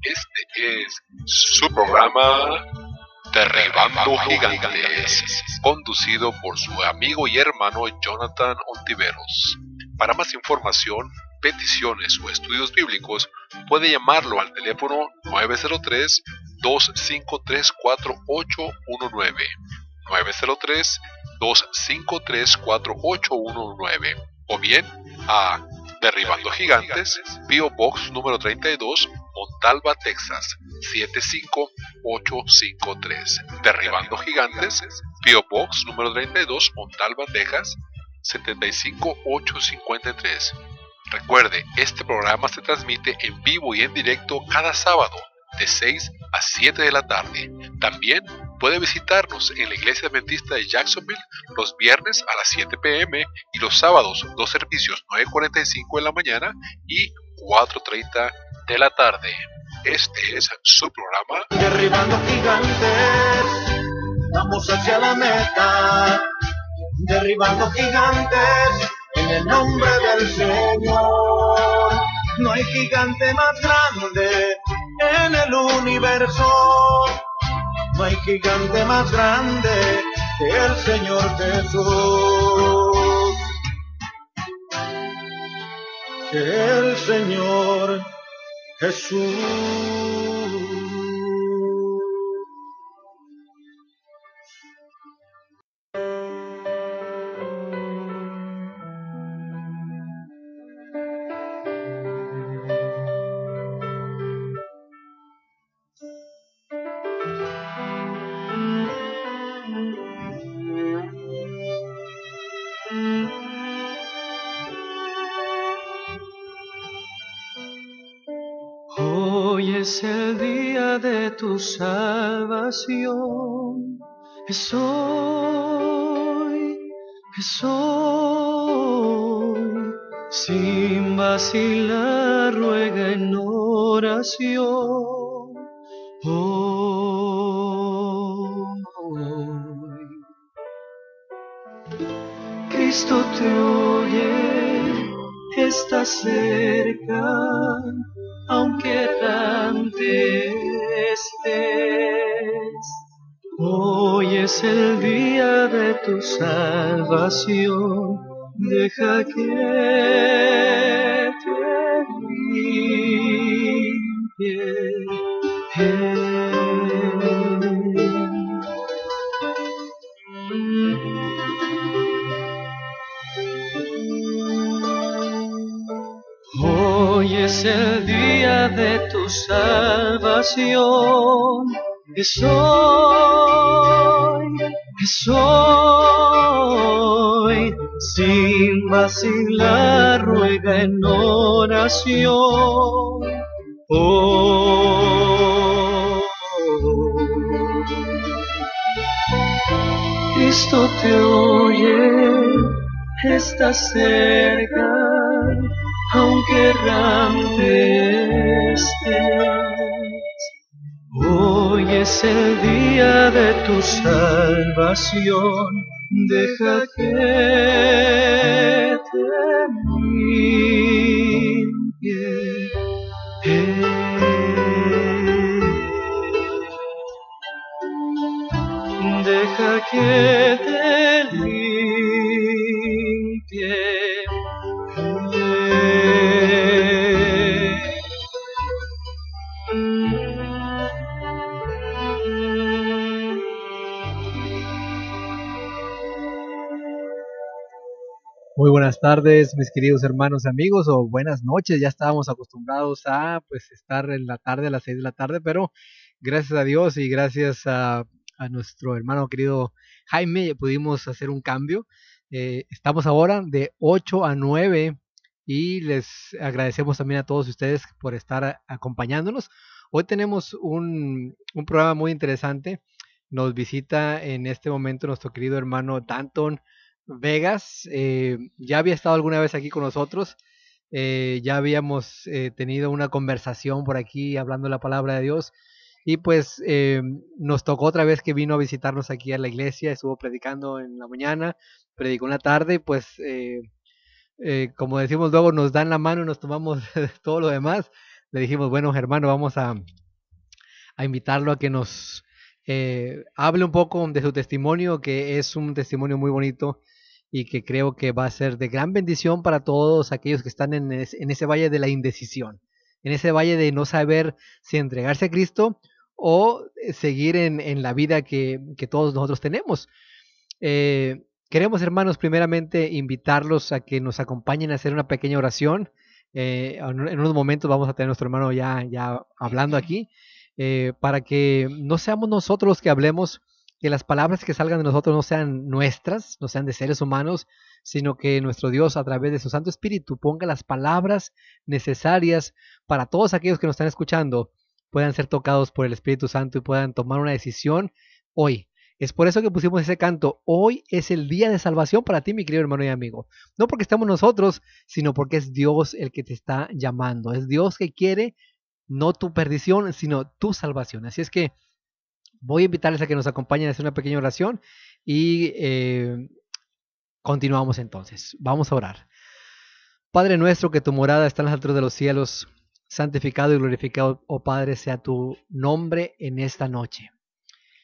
Este es su programa Derribando Gigantes, conducido por su amigo y hermano Jonathan Ontiveros. Para más información, peticiones o estudios bíblicos, puede llamarlo al teléfono 903-253-4819, 903-253-4819, o bien a Derribando Gigantes, P.O. Box número 32, Montalva, Texas 75853. Derribando Gigantes, P.O. Box número 32, Montalva, Texas 75853. Recuerde, este programa se transmite en vivo y en directo cada sábado de 6 a 7 de la tarde. También puede visitarnos en la Iglesia Adventista de Jacksonville los viernes a las 7 p.m. y los sábados, dos servicios, 9:45 de la mañana y 4:30 de la tarde. Este es su programa Derribando Gigantes, vamos hacia la meta. Derribando gigantes en el nombre del Señor. No hay gigante más grande en el universo. No hay gigante más grande que el Señor Jesús. Que el Señor Jesús. Hoy es el día de tu salvación. Es hoy, sin vacilar ruega en oración. Hoy, Cristo te oye, está cerca, aunque errante estés. Hoy es el día de tu salvación, deja que te limpie. Hoy es el día de tu salvación, es hoy, sin vacilar ruega en oración. Oh, Cristo te oye, está cerca, aunque errante estés. Hoy es el día de tu salvación, deja que te limpie. Deja que te limpie. Muy buenas tardes, mis queridos hermanos y amigos, o buenas noches. Ya estábamos acostumbrados a estar en la tarde, a las 6 de la tarde, pero gracias a Dios y gracias a nuestro hermano querido Jaime pudimos hacer un cambio. Estamos ahora de 8 a 9 y les agradecemos también a todos ustedes por estar acompañándonos. Hoy tenemos un programa muy interesante. Nos visita en este momento nuestro querido hermano Danton Vegas. Ya había estado alguna vez aquí con nosotros. Ya habíamos tenido una conversación por aquí hablando la palabra de Dios. Y pues nos tocó otra vez que vino a visitarnos aquí a la iglesia. Estuvo predicando en la mañana, predicó en la tarde. Y pues como decimos luego, nos dan la mano y nos tomamos todo lo demás. le dijimos, bueno, hermano, vamos a invitarlo a que nos hable un poco de su testimonio, que es un testimonio muy bonito y que creo que va a ser de gran bendición para todos aquellos que están en ese valle de la indecisión, en ese valle de no saber si entregarse a Cristo o seguir en la vida que todos nosotros tenemos. Queremos, hermanos, primeramente invitarlos a que nos acompañen a hacer una pequeña oración. En unos momentos vamos a tener a nuestro hermano ya hablando aquí, para que no seamos nosotros los que hablemos, que las palabras que salgan de nosotros no sean nuestras, no sean de seres humanos, sino que nuestro Dios a través de su Santo Espíritu ponga las palabras necesarias para todos aquellos que nos están escuchando, puedan ser tocados por el Espíritu Santo y puedan tomar una decisión hoy. Es por eso que pusimos ese canto. Hoy es el día de salvación para ti, mi querido hermano y amigo. No porque estamos nosotros, sino porque es Dios el que te está llamando. Es Dios que quiere no tu perdición, sino tu salvación. Así es que voy a invitarles a que nos acompañen a hacer una pequeña oración y continuamos entonces. Vamos a orar. Padre nuestro, que tu morada está en las alturas de los cielos, santificado y glorificado, oh Padre, sea tu nombre en esta noche.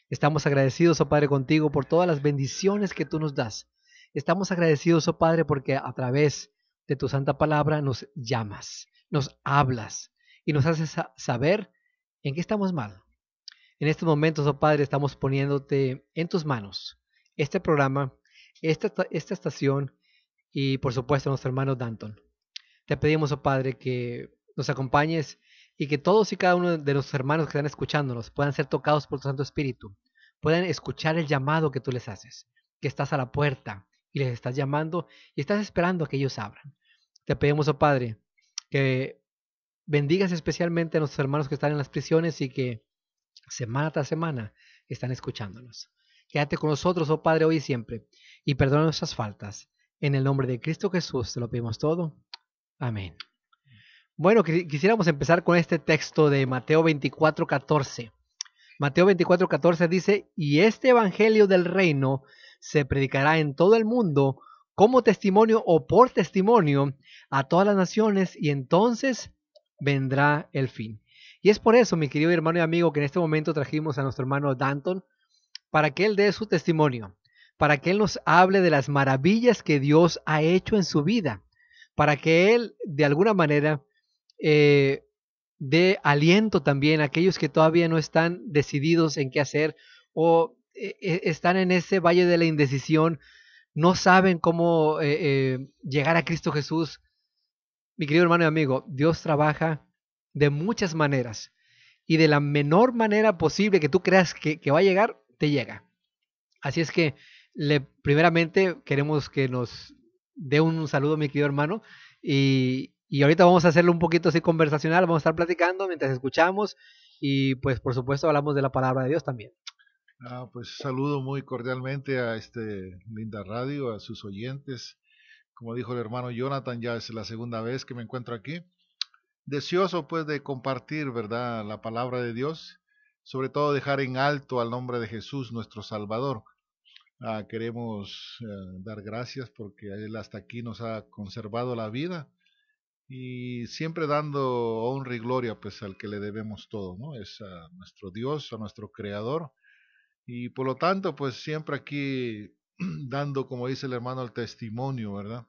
Estamos agradecidos, oh Padre, contigo por todas las bendiciones que tú nos das. Estamos agradecidos, oh Padre, porque a través de tu santa palabra nos llamas, nos hablas y nos haces saber en qué estamos mal. En estos momentos, oh Padre, estamos poniéndote en tus manos este programa, esta estación y por supuesto nuestro hermano Danton. Te pedimos, oh Padre, que nos acompañes y que todos y cada uno de nuestros hermanos que están escuchándonos puedan ser tocados por tu Santo Espíritu, puedan escuchar el llamado que tú les haces, que estás a la puerta y les estás llamando y estás esperando a que ellos abran. Te pedimos, oh Padre, que bendigas especialmente a nuestros hermanos que están en las prisiones y que semana tras semana están escuchándonos. Quédate con nosotros, oh Padre, hoy y siempre, y perdona nuestras faltas. En el nombre de Cristo Jesús te lo pedimos todo. Amén. Bueno, quisiéramos empezar con este texto de Mateo 24:14. Mateo 24:14 dice, y este evangelio del reino se predicará en todo el mundo como testimonio o por testimonio a todas las naciones y entonces vendrá el fin. Y es por eso, mi querido hermano y amigo, que en este momento trajimos a nuestro hermano Danton para que él dé su testimonio, para que él nos hable de las maravillas que Dios ha hecho en su vida, para que él de alguna manera dé aliento también a aquellos que todavía no están decididos en qué hacer o están en ese valle de la indecisión, no saben cómo llegar a Cristo Jesús. Mi querido hermano y amigo, Dios trabaja de muchas maneras y de la menor manera posible que tú creas que va a llegar, te llega. Así es que primeramente queremos que nos dé un saludo, mi querido hermano, y ahorita vamos a hacerlo un poquito así conversacional, vamos a estar platicando mientras escuchamos y pues por supuesto hablamos de la palabra de Dios también. Pues saludo muy cordialmente a linda radio, a sus oyentes. Como dijo el hermano Jonathan, ya es la segunda vez que me encuentro aquí. Deseoso pues de compartir, ¿verdad?, la palabra de Dios, sobre todo dejar en alto al nombre de Jesús, nuestro Salvador. Queremos dar gracias porque Él hasta aquí nos ha conservado la vida y siempre dando honra y gloria pues al que le debemos todo, ¿no? Es a nuestro Dios, a nuestro Creador. Y por lo tanto, pues siempre aquí dando, como dice el hermano, el testimonio, ¿verdad?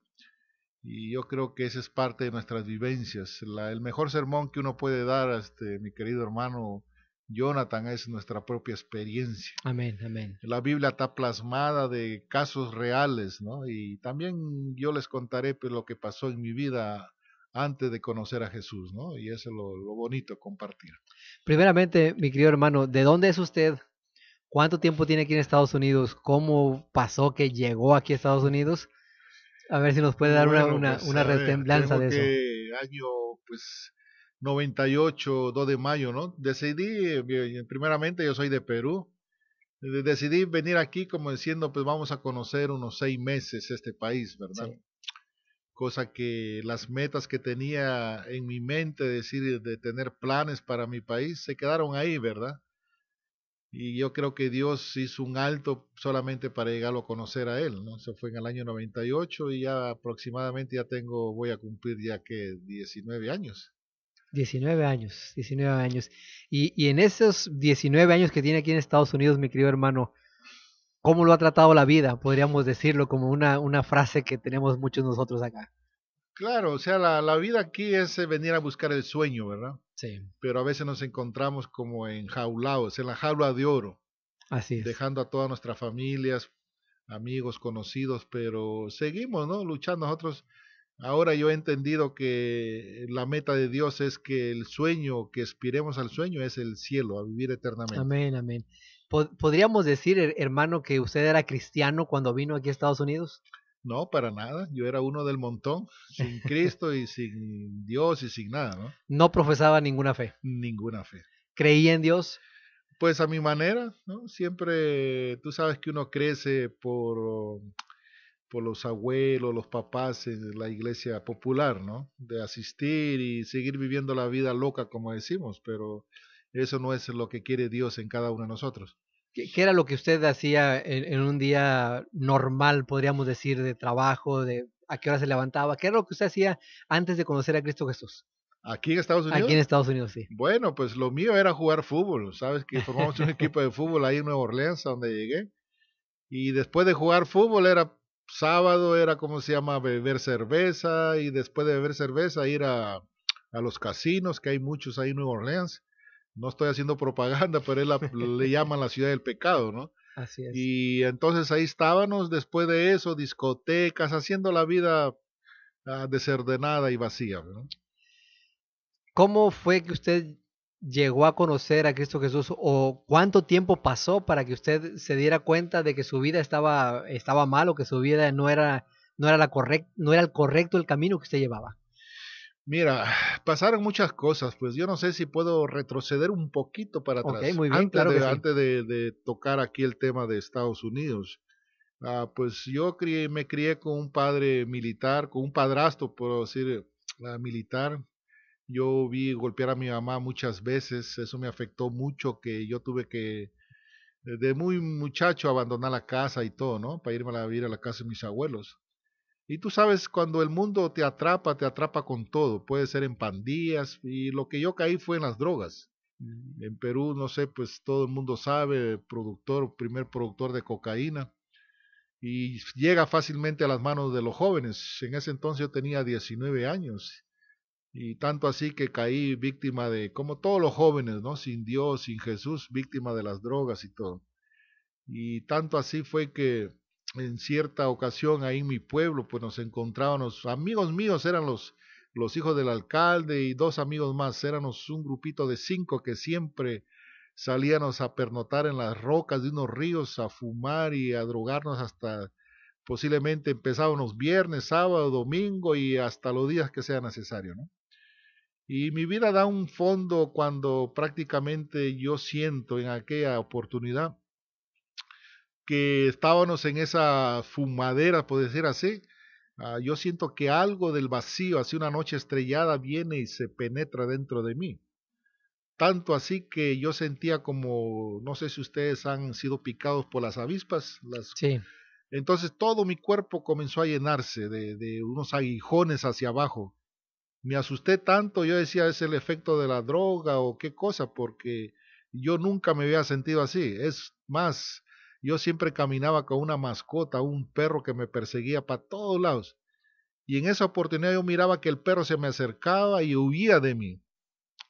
Y yo creo que esa es parte de nuestras vivencias. El mejor sermón que uno puede dar, mi querido hermano Jonathan, es nuestra propia experiencia. Amén, amén. La Biblia está plasmada de casos reales, ¿no? Y también yo les contaré pues, lo que pasó en mi vida antes de conocer a Jesús, ¿no? Y eso es lo bonito, compartir. Primeramente, mi querido hermano, ¿de dónde es usted? ¿Cuánto tiempo tiene aquí en Estados Unidos? ¿Cómo pasó que llegó aquí a Estados Unidos? A ver si nos puede dar una resemblanza de eso. Que año, pues, 98, 2 de mayo, ¿no? Decidí, primeramente yo soy de Perú, decidí venir aquí como diciendo, pues vamos a conocer unos 6 meses este país, ¿verdad? Sí. Cosa que las metas que tenía en mi mente, decir, de tener planes para mi país, se quedaron ahí, ¿verdad? Y yo creo que Dios hizo un alto solamente para llegarlo a conocer a Él, ¿no? Eso fue en el año 98 y ya aproximadamente voy a cumplir ya que 19 años. 19 años, 19 años. Y en esos 19 años que tiene aquí en Estados Unidos, mi querido hermano, ¿cómo lo ha tratado la vida? Podríamos decirlo como una frase que tenemos muchos nosotros acá. Claro, o sea, la vida aquí es venir a buscar el sueño, ¿verdad? Sí, Pero a veces nos encontramos como enjaulados, en la jaula de oro, así es. dejando a todas nuestras familias, amigos, conocidos, pero seguimos, ¿no? Luchando nosotros. Ahora yo he entendido que la meta de Dios es que el sueño, que aspiremos al sueño, es el cielo, a vivir eternamente. Amén, amén. ¿Podríamos decir, hermano, que usted era cristiano cuando vino aquí a Estados Unidos? No, para nada. Yo era uno del montón, sin Cristo y sin Dios y sin nada, ¿no? No profesaba ninguna fe. Ninguna fe. ¿Creía en Dios? Pues a mi manera, ¿no? Siempre, tú sabes que uno crece por los abuelos, los papás en la iglesia popular, ¿no? De asistir y seguir viviendo la vida loca, como decimos, pero eso no es lo que quiere Dios en cada uno de nosotros. ¿Qué era lo que usted hacía en un día normal, podríamos decir, de trabajo, de a qué hora se levantaba? ¿Qué era lo que usted hacía antes de conocer a Cristo Jesús? Aquí en Estados Aquí en Unidos, Estados Unidos, sí. bueno, pues lo mío era jugar fútbol, ¿sabes? Que formamos un equipo de fútbol ahí en Nueva Orleans, a donde llegué. Y después de jugar fútbol era sábado, era como se llama, beber cerveza. Y después de beber cerveza ir a los casinos, que hay muchos ahí en Nueva Orleans. No estoy haciendo propaganda, pero le llaman la ciudad del pecado, ¿no? Así es. Y entonces ahí estábamos, después de eso, discotecas, haciendo la vida desordenada y vacía, ¿no? ¿Cómo fue que usted llegó a conocer a Cristo Jesús o cuánto tiempo pasó para que usted se diera cuenta de que su vida estaba mal o que su vida no era el correcto el camino que usted llevaba? Mira, pasaron muchas cosas, pues yo no sé si puedo retroceder un poquito para Ok, atrás, muy bien, claro que sí. antes de tocar aquí el tema de Estados Unidos. Pues yo me crié con un padre militar, con un padrastro, por decir, militar. Yo vi golpear a mi mamá muchas veces, eso me afectó mucho, que yo tuve que, de muy muchacho, abandonar la casa y todo, ¿no? Para irme a vivir a la casa de mis abuelos. Y tú sabes, cuando el mundo te atrapa con todo. Puede ser en pandillas, y lo que yo caí fue en las drogas. En Perú, no sé, pues todo el mundo sabe, primer productor de cocaína, y llega fácilmente a las manos de los jóvenes. En ese entonces yo tenía 19 años, y tanto así que caí víctima de, como todos los jóvenes, ¿no? Sin Dios, sin Jesús, víctima de las drogas y todo. Y tanto así fue que en cierta ocasión ahí en mi pueblo, pues nos encontrábamos, amigos míos eran los hijos del alcalde y dos amigos más, éramos un grupito de 5 que siempre salíamos a pernotar en las rocas de unos ríos, a fumar y a drogarnos hasta posiblemente empezábamos viernes, sábado, domingo y hasta los días que sea necesario, ¿no? Y mi vida da un fondo cuando prácticamente yo siento en aquella oportunidad que estábamos en esa fumadera, por decir así. Yo siento que algo del vacío, así una noche estrellada, viene y se penetra dentro de mí. Tanto así que yo sentía como, no sé si ustedes han sido picados por las avispas, Sí. entonces todo mi cuerpo comenzó a llenarse de unos aguijones hacia abajo. Me asusté tanto, yo decía, es el efecto de la droga o qué cosa, porque yo nunca me había sentido así. Es más, yo siempre caminaba con una mascota, un perro que me perseguía para todos lados. Y en esa oportunidad yo miraba que el perro se me acercaba y huía de mí,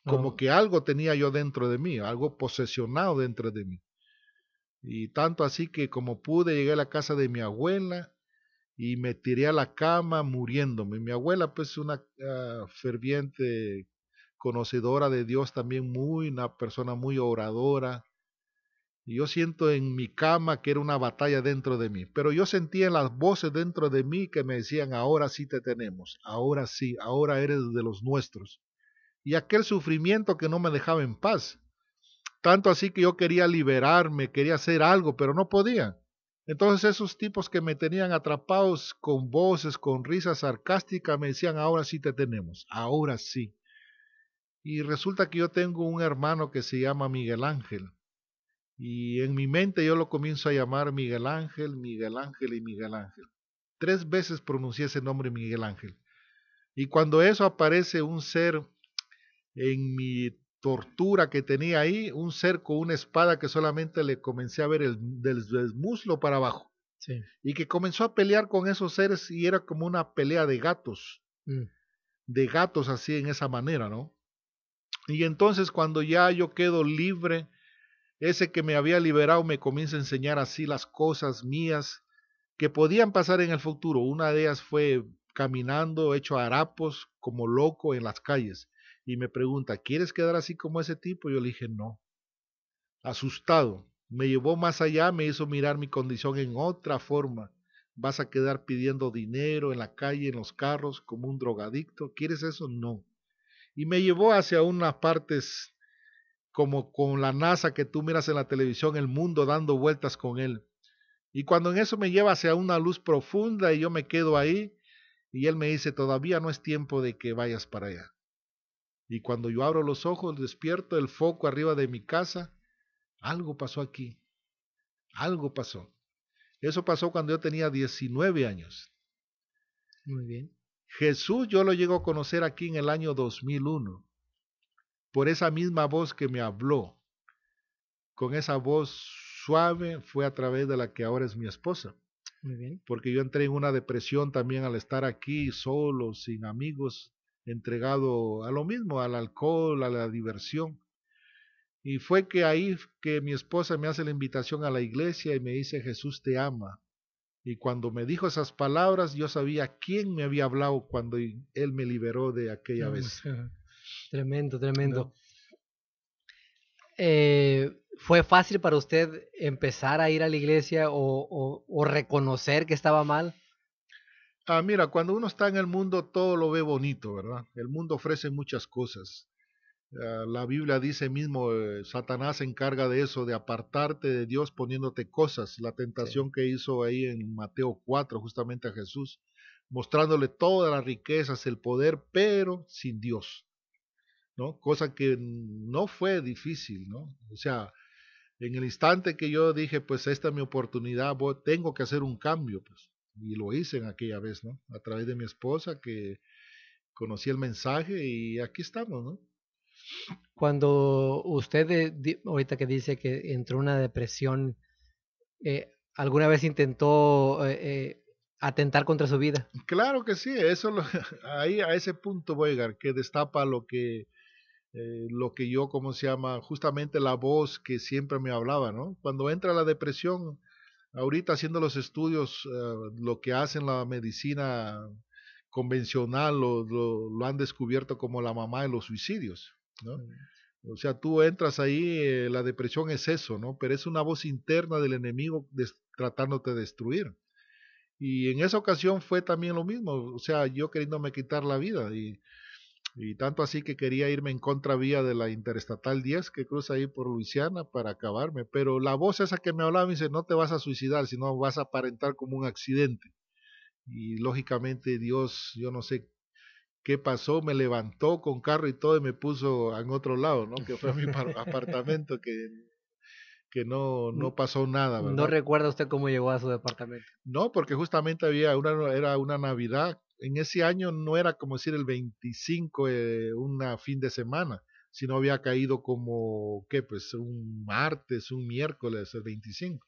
como Oh, que algo tenía yo dentro de mí, algo posesionado dentro de mí. Y tanto así que como pude llegué a la casa de mi abuela y me tiré a la cama muriéndome. Mi abuela, pues, una ferviente conocedora de Dios, también una persona muy oradora. Y yo siento en mi cama que era una batalla dentro de mí, pero yo sentía las voces dentro de mí que me decían, ahora sí te tenemos, ahora sí, ahora eres de los nuestros. Y aquel sufrimiento que no me dejaba en paz. Tanto así que yo quería liberarme, quería hacer algo, pero no podía. Entonces esos tipos que me tenían atrapados con voces, con risas sarcásticas, me decían, ahora sí te tenemos, ahora sí. Y resulta que yo tengo un hermano que se llama Miguel Ángel. Y en mi mente yo lo comienzo a llamar Miguel Ángel, Miguel Ángel y Miguel Ángel. 3 veces pronuncié ese nombre Miguel Ángel. Y cuando eso aparece un ser en mi tortura que tenía ahí, un cerco, una espada que solamente le comencé a ver del muslo para abajo. Sí. Y que comenzó a pelear con esos seres y era como una pelea de gatos así en esa manera, ¿no? Y entonces cuando ya yo quedo libre, ese que me había liberado me comienza a enseñar así las cosas mías que podían pasar en el futuro. Una de ellas fue caminando, hecho harapos, como loco en las calles. Y me pregunta, ¿quieres quedar así como ese tipo? Yo le dije, no. Asustado. Me llevó más allá, me hizo mirar mi condición en otra forma. ¿Vas a quedar pidiendo dinero en la calle, en los carros, como un drogadicto? ¿Quieres eso? No. Y me llevó hacia unas partes como con la NASA que tú miras en la televisión, el mundo dando vueltas con él. Y cuando en eso me lleva hacia una luz profunda y yo me quedo ahí, y él me dice, todavía no es tiempo de que vayas para allá. Y cuando yo abro los ojos, despierto el foco arriba de mi casa, algo pasó aquí, algo pasó. Eso pasó cuando yo tenía 19 años. Muy bien. Jesús yo lo llego a conocer aquí en el año 2001, por esa misma voz que me habló. Con esa voz suave fue a través de la que ahora es mi esposa. Muy bien. Porque yo entré en una depresión también al estar aquí solo, sin amigos, entregado a lo mismo, al alcohol, a la diversión. Y fue que ahí que mi esposa me hace la invitación a la iglesia y me dice, Jesús te ama. Y cuando me dijo esas palabras, yo sabía quién me había hablado cuando él me liberó de aquella vez. Tremendo, tremendo. ¿No? ¿Fue fácil para usted empezar a ir a la iglesia o reconocer que estaba mal? Mira, cuando uno está en el mundo todo lo ve bonito, ¿verdad? El mundo ofrece muchas cosas. La Biblia dice mismo, Satanás se encarga de eso, de apartarte de Dios poniéndote cosas. La tentación que hizo ahí en Mateo 4 justamente a Jesús, mostrándole todas las riquezas, el poder, pero sin Dios, ¿no? Cosa que no fue difícil, ¿no? O sea, en el instante que yo dije, pues esta es mi oportunidad, tengo que hacer un cambio, pues. Y lo hice en aquella vez, ¿no? A través de mi esposa que conocí el mensaje y aquí estamos, ¿no? Cuando usted, ahorita que dice que entró en una depresión, ¿alguna vez intentó atentar contra su vida? Claro que sí, ahí a ese punto voy a llegar, que destapa lo que yo, ¿cómo se llama? Justamente la voz que siempre me hablaba, ¿no? Cuando entra la depresión, ahorita haciendo los estudios, lo que hacen la medicina convencional lo han descubierto como la mamá de los suicidios, ¿no? O sea, tú entras ahí, la depresión es eso, ¿no? Pero es una voz interna del enemigo tratándote de destruir. Y en esa ocasión fue también lo mismo, o sea, yo queriéndome quitar la vida y tanto así que quería irme en contravía de la Interestatal 10 que cruza ahí por Luisiana para acabarme, pero la voz esa que me hablaba me dice, no te vas a suicidar, sino vas a aparentar como un accidente. Y lógicamente Dios, yo no sé qué pasó, me levantó con carro y todo y me puso en otro lado, ¿no? Que fue a mi apartamento que no pasó nada, ¿No ¿verdad? recuerda usted cómo llegó a su departamento? No, porque justamente era una Navidad. En ese año no era como decir el 25, una fin de semana, sino había caído como, ¿qué? Pues un martes, un miércoles, el 25.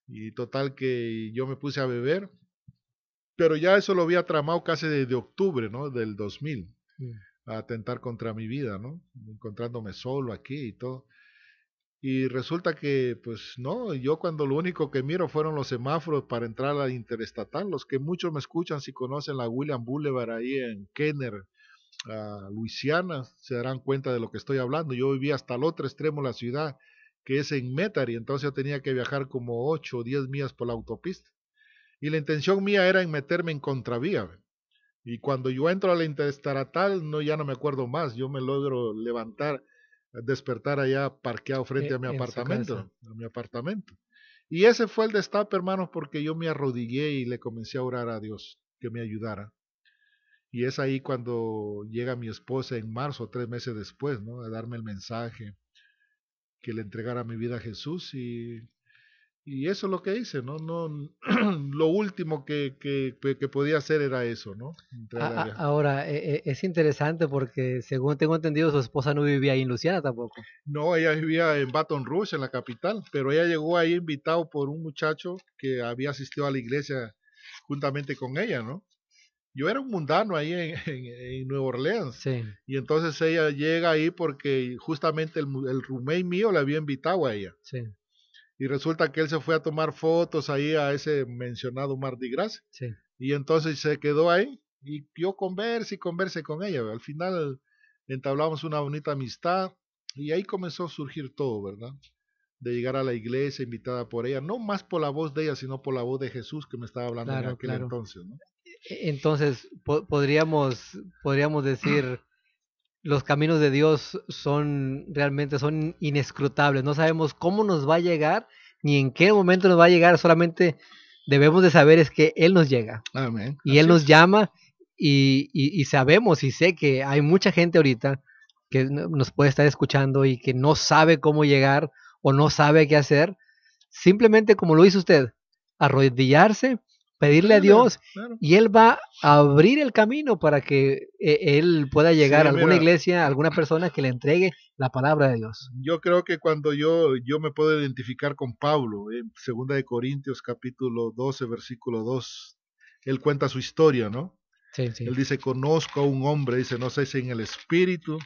Y total que yo me puse a beber, pero ya eso lo había tramado casi desde octubre, ¿no? Del 2000, a atentar contra mi vida, ¿no? Encontrándome solo aquí y todo. Y resulta que, pues no, yo cuando lo único que miro fueron los semáforos para entrar a la Interestatal, los que muchos me escuchan si conocen la William Boulevard ahí en Kenner, Luisiana, se darán cuenta de lo que estoy hablando. Yo vivía hasta el otro extremo de la ciudad, que es en Metairie, entonces yo tenía que viajar como 8 o 10 millas por la autopista. Y la intención mía era en meterme en contravía. Y cuando yo entro a la Interestatal, no, ya no me acuerdo más, yo me logro levantar, despertar allá parqueado frente a mi apartamento. Y ese fue el destape, hermanos, porque yo me arrodillé y le comencé a orar a Dios que me ayudara. Y es ahí cuando llega mi esposa en marzo, 3 meses después, ¿no? A darme el mensaje, que le entregara mi vida a Jesús. Y eso es lo que hice, ¿no? No, lo último que podía hacer era eso, ¿no? Entrar allá. Ahora, es interesante porque según tengo entendido, su esposa no vivía ahí en Luciana tampoco. No, ella vivía en Baton Rouge, en la capital, pero ella llegó ahí invitado por un muchacho que había asistido a la iglesia juntamente con ella, ¿no? Yo era un mundano ahí en Nueva Orleans. Sí, Y entonces ella llega ahí porque justamente el roommate mío le había invitado a ella. sí, Y resulta que él se fue a tomar fotos ahí a ese mencionado Mardi Gras. sí. Y entonces se quedó ahí y yo conversé con ella. Al final entablamos una bonita amistad y ahí comenzó a surgir todo, ¿verdad? De llegar a la iglesia invitada por ella, no más por la voz de ella, sino por la voz de Jesús que me estaba hablando en Claro, aquel claro. entonces, ¿no? Entonces, podríamos decir, los caminos de Dios realmente son inescrutables. No sabemos cómo nos va a llegar, ni en qué momento nos va a llegar, solamente debemos de saber es que Él nos llega. Amén. Y Él Así nos es. llama y sabemos y sé que hay mucha gente ahorita que nos puede estar escuchando y que no sabe cómo llegar o no sabe qué hacer. Simplemente como lo hizo usted, arrodillarse, pedirle a Dios Claro. y Él va a abrir el camino para que Él pueda llegar Sí, a alguna mira, iglesia, a alguna persona que le entregue la palabra de Dios. yo creo que cuando yo me puedo identificar con Pablo, en 2 Corintios capítulo 12, versículo 2, él cuenta su historia, ¿no? Sí, sí. Él dice, conozco a un hombre, dice, no sé si en el espíritu,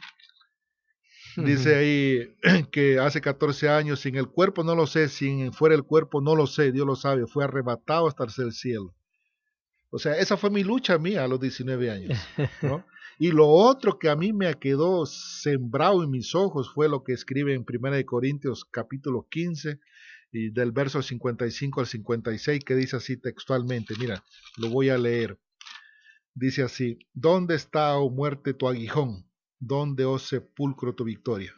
dice ahí que hace 14 años, sin el cuerpo no lo sé, sin fuera el cuerpo no lo sé, Dios lo sabe, fue arrebatado hasta el cielo. O sea, esa fue mi lucha mía a los 19 años, ¿no? Y lo otro que a mí me quedó sembrado en mis ojos fue lo que escribe en 1 Corintios capítulo 15 y del verso 55 al 56, que dice así textualmente, mira, lo voy a leer. Dice así, ¿dónde está, oh muerte, tu aguijón? ¿Dónde, oh sepulcro, tu victoria?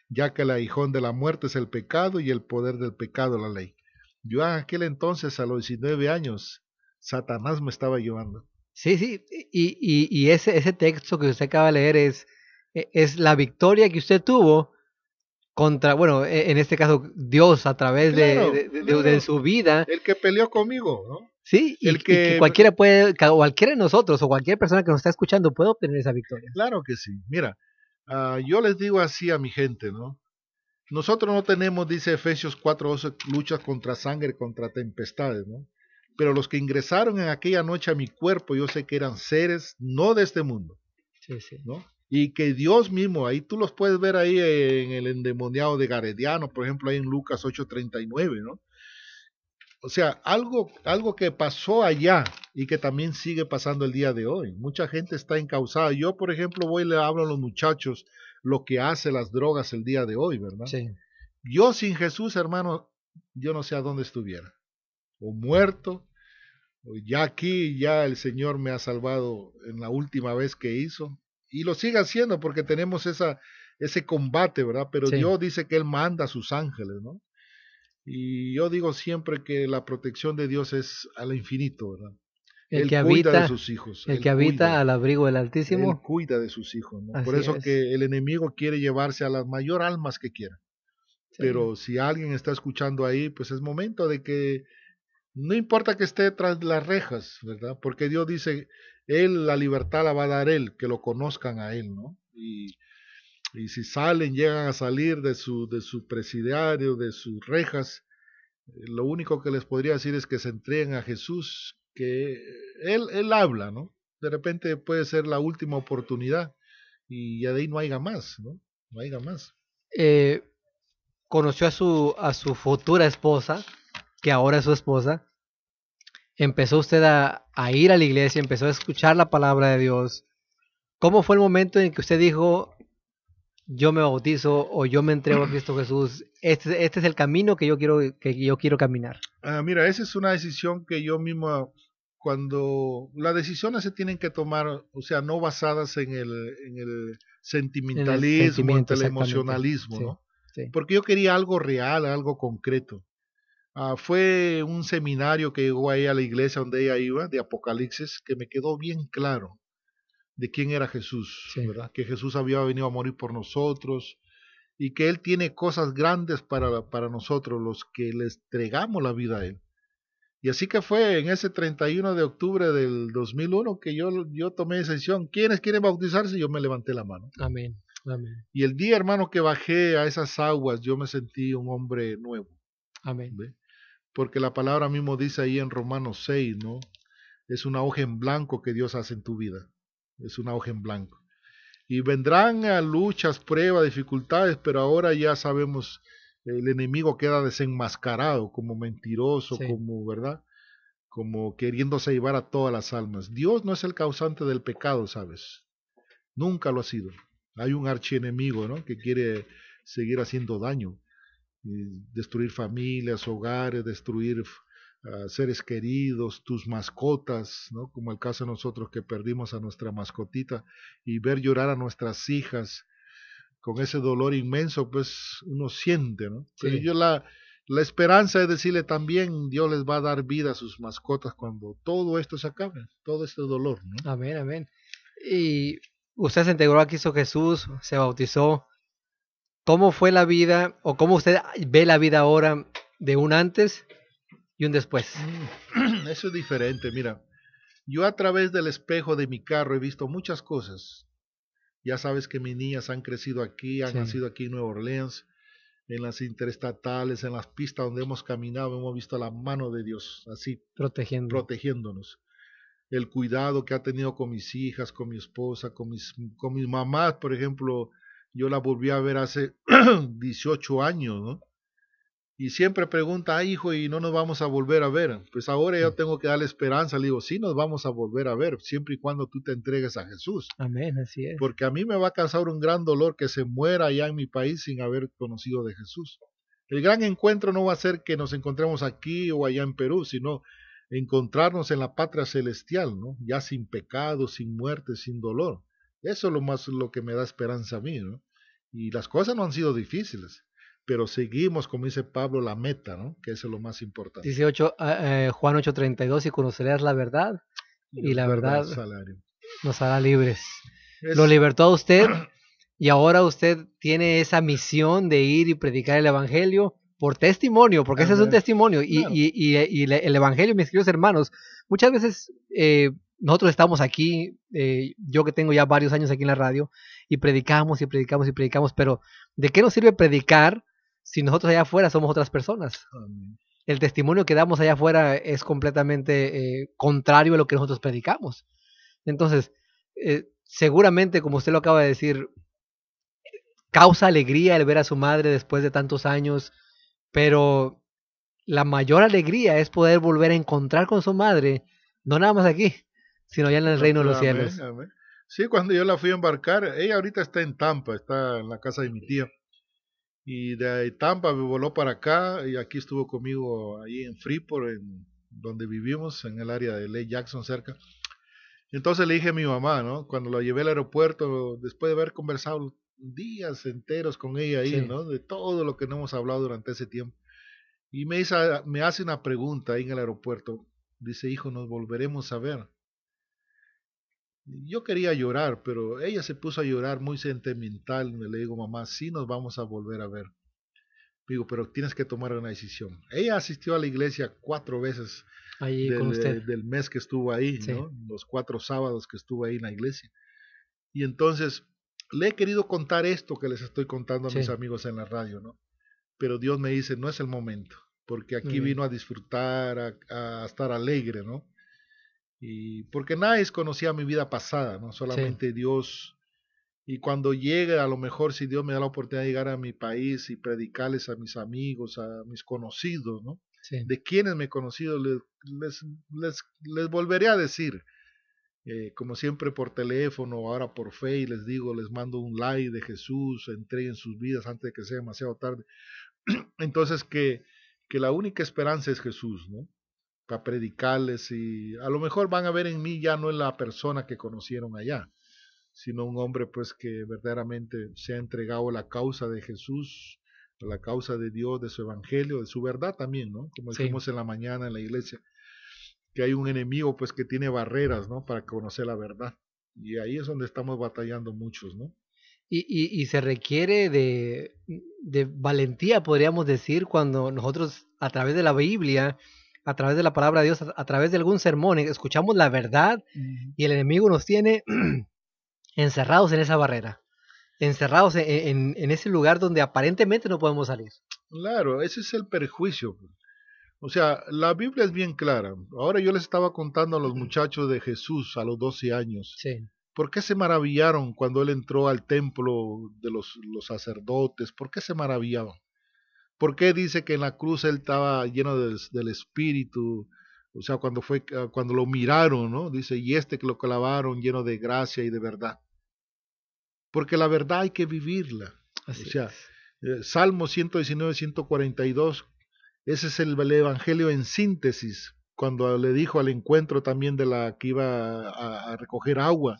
Ya que el aguijón de la muerte es el pecado y el poder del pecado la ley. Yo en aquel entonces, a los 19 años, Satanás me estaba llevando. Sí, sí, y ese texto que usted acaba de leer es la victoria que usted tuvo contra, bueno, en este caso, Dios a través Claro, de su vida, el que peleó conmigo, ¿no? sí, El y que que, cualquiera de nosotros o cualquier persona que nos está escuchando puede obtener esa victoria. claro que sí. Mira, yo les digo así a mi gente, ¿no? Nosotros no tenemos, dice Efesios 4:12, luchas contra sangre, contra tempestades, ¿no? Pero los que ingresaron en aquella noche a mi cuerpo, yo sé que eran seres no de este mundo, Sí, sí. ¿no? Y que Dios mismo, ahí tú los puedes ver ahí en el endemoniado de Garediano, por ejemplo, ahí en Lucas 8:39, ¿no? O sea, algo que pasó allá y que también sigue pasando el día de hoy. Mucha gente está encausada. Yo, por ejemplo, voy y le hablo a los muchachos lo que hace las drogas el día de hoy, ¿verdad? Sí. Yo sin Jesús, hermano, yo no sé a dónde estuviera. O muerto, o ya aquí, ya el Señor me ha salvado en la última vez que hizo. Y lo sigue haciendo porque tenemos ese combate, ¿verdad? Pero Sí. Dios dice que Él manda a sus ángeles, ¿no? Y yo digo siempre que la protección de Dios es al infinito, ¿verdad? Él cuida de sus hijos. El que habita al abrigo del Él Altísimo. cuida de sus hijos, ¿no? Por Así eso es. que el enemigo quiere llevarse a las mayor almas que quiera. Sí. Pero si alguien está escuchando ahí, pues es momento de que no importa que esté tras las rejas, ¿verdad? Porque Dios dice, Él la libertad la va a dar Él, que lo conozcan a Él, ¿no? Y si salen, llegan a salir de su presidiario, de sus rejas, lo único que les podría decir es que se entreguen a Jesús, que Él habla, ¿no? De repente puede ser la última oportunidad y ya de ahí no haya más, ¿no? No haya más. Conoció a su futura esposa, que ahora es su esposa. Empezó usted a ir a la iglesia, empezó a escuchar la palabra de Dios. ¿Cómo fue el momento en que usted dijo, yo me bautizo o yo me entrego a Cristo Jesús? Este es el camino que yo quiero caminar. Mira, esa es una decisión que yo mismo, cuando las decisiones se tienen que tomar, o sea, no basadas en el sentimentalismo, en el emocionalismo, sí, ¿no? Sí. Porque yo quería algo real, algo concreto. Fue un seminario que llegó ahí a la iglesia donde ella iba, de Apocalipsis, que me quedó bien claro de quién era Jesús, Sí. ¿verdad? Que Jesús había venido a morir por nosotros, y que Él tiene cosas grandes para nosotros, los que le entregamos la vida a Él. Y así que fue en ese 31 de octubre del 2001 que yo tomé decisión. ¿Quiénes quieren bautizarse? Yo me levanté la mano. Amén. Amén. Y el día, hermano, que bajé a esas aguas, yo me sentí un hombre nuevo. Amén. ¿Ve? Porque la palabra mismo dice ahí en Romanos 6, ¿no? Es una hoja en blanco que Dios hace en tu vida. Es una hoja en blanco. Y vendrán a luchas, pruebas, dificultades, pero ahora ya sabemos, el enemigo queda desenmascarado como mentiroso, Sí. como, ¿verdad? Como queriéndose llevar a todas las almas. Dios no es el causante del pecado, ¿sabes? Nunca lo ha sido. Hay un archienemigo, ¿no? Que quiere seguir haciendo daño, destruir familias, hogares, destruir seres queridos, tus mascotas, ¿no? Como el caso de nosotros que perdimos a nuestra mascotita, y ver llorar a nuestras hijas con ese dolor inmenso, pues uno siente, ¿no? Sí. Pero la esperanza es decirle también, Dios les va a dar vida a sus mascotas cuando todo esto se acabe, todo este dolor, ¿no? Amén, amén. Y usted se integró a Cristo Jesús, se bautizó. ¿Cómo fue la vida o cómo usted ve la vida ahora de un antes y un después? Eso es diferente, mira. Yo a través del espejo de mi carro he visto muchas cosas. Ya sabes que mis niñas han crecido aquí, han Sí. nacido aquí en Nueva Orleans, en las interestatales, en las pistas donde hemos caminado, hemos visto la mano de Dios así protegiéndonos. El cuidado que ha tenido con mis hijas, con mi esposa, con mis mamás, por ejemplo, yo la volví a ver hace 18 años, ¿no? Y siempre pregunta, hijo, ¿y no nos vamos a volver a ver? Pues ahora yo tengo que darle esperanza. Le digo, sí, nos vamos a volver a ver, siempre y cuando tú te entregues a Jesús. Amén, así es. Porque a mí me va a causar un gran dolor que se muera allá en mi país sin haber conocido de Jesús. El gran encuentro no va a ser que nos encontremos aquí o allá en Perú, sino encontrarnos en la patria celestial, ¿no? Ya sin pecado, sin muerte, sin dolor. Eso es lo que me da esperanza a mí, ¿no? Y las cosas no han sido difíciles, pero seguimos, como dice Pablo, la meta, ¿no? Que eso es lo más importante. Dice Juan 8:32, y conocerás la verdad, y la verdad nos hará libres. Lo libertó a usted, y ahora usted tiene esa misión de ir y predicar el evangelio por testimonio, porque ese es un testimonio. Claro. Y el evangelio, mis queridos hermanos, muchas veces nosotros estamos aquí, yo que tengo ya varios años aquí en la radio, y predicamos y predicamos y predicamos, pero ¿de qué nos sirve predicar si nosotros allá afuera somos otras personas? Amén. El testimonio que damos allá afuera es completamente contrario a lo que nosotros predicamos. Entonces, seguramente, como usted lo acaba de decir, causa alegría el ver a su madre después de tantos años, pero la mayor alegría es poder volver a encontrar con su madre, no nada más aquí, sino ya en el reino de los cielos. Amén. Sí, cuando yo la fui a embarcar, ella ahorita está en Tampa, está en la casa de mi tía. Y de Tampa me voló para acá y aquí estuvo conmigo ahí en Freeport, donde vivimos, en el área de Lake Jackson cerca. Entonces le dije a mi mamá, ¿no? Cuando la llevé al aeropuerto, después de haber conversado días enteros con ella ahí, sí, ¿no? De todo lo que no hemos hablado durante ese tiempo. Y me hace una pregunta ahí en el aeropuerto. Dice, hijo, ¿nos volveremos a ver? Yo quería llorar, pero ella se puso a llorar muy sentimental. Y le digo, mamá, sí nos vamos a volver a ver. Digo, pero tienes que tomar una decisión. Ella asistió a la iglesia 4 veces ahí con usted. Del mes que estuvo ahí, sí, ¿no? Los 4 sábados que estuvo ahí en la iglesia. Y entonces le he querido contar esto que les estoy contando a mis amigos en la radio, ¿no? Pero Dios me dice, no es el momento, porque aquí vino a disfrutar, a estar alegre, ¿no? Y porque nadie conocía mi vida pasada, ¿no? Solamente Dios. Y cuando llegue, a lo mejor si Dios me da la oportunidad de llegar a mi país y predicarles a mis amigos, a mis conocidos, ¿no? Sí. De quienes me he conocido, les volveré a decir, como siempre por teléfono, ahora por Face, les digo, les mando un like de Jesús, entreguen sus vidas antes de que sea demasiado tarde. Entonces que la única esperanza es Jesús, ¿no? Para predicarles, y a lo mejor van a ver en mí ya no en la persona que conocieron allá, sino un hombre pues que verdaderamente se ha entregado a la causa de Jesús, a la causa de Dios, de su evangelio, de su verdad también, ¿no? Como dijimos en la mañana en la iglesia, que hay un enemigo pues que tiene barreras, ¿no? Para conocer la verdad. Y ahí es donde estamos batallando muchos, ¿no? Y se requiere de valentía, podríamos decir, cuando nosotros a través de la Biblia, a través de la palabra de Dios, a través de algún sermón, escuchamos la verdad y el enemigo nos tiene encerrados en esa barrera, encerrados en ese lugar donde aparentemente no podemos salir. Claro, ese es el perjuicio. O sea, la Biblia es bien clara. Ahora yo les estaba contando a los muchachos de Jesús a los 12 años. Sí. ¿Por qué se maravillaron cuando él entró al templo de los sacerdotes? ¿Por qué se maravillaban? ¿Por qué dice que en la cruz él estaba lleno del Espíritu? O sea, cuando lo miraron, ¿no? Dice, y que lo clavaron lleno de gracia y de verdad. Porque la verdad hay que vivirla. Así o sea, es. Salmo 119, 142, ese es el Evangelio en síntesis, cuando le dijo al encuentro también de la que iba a recoger agua.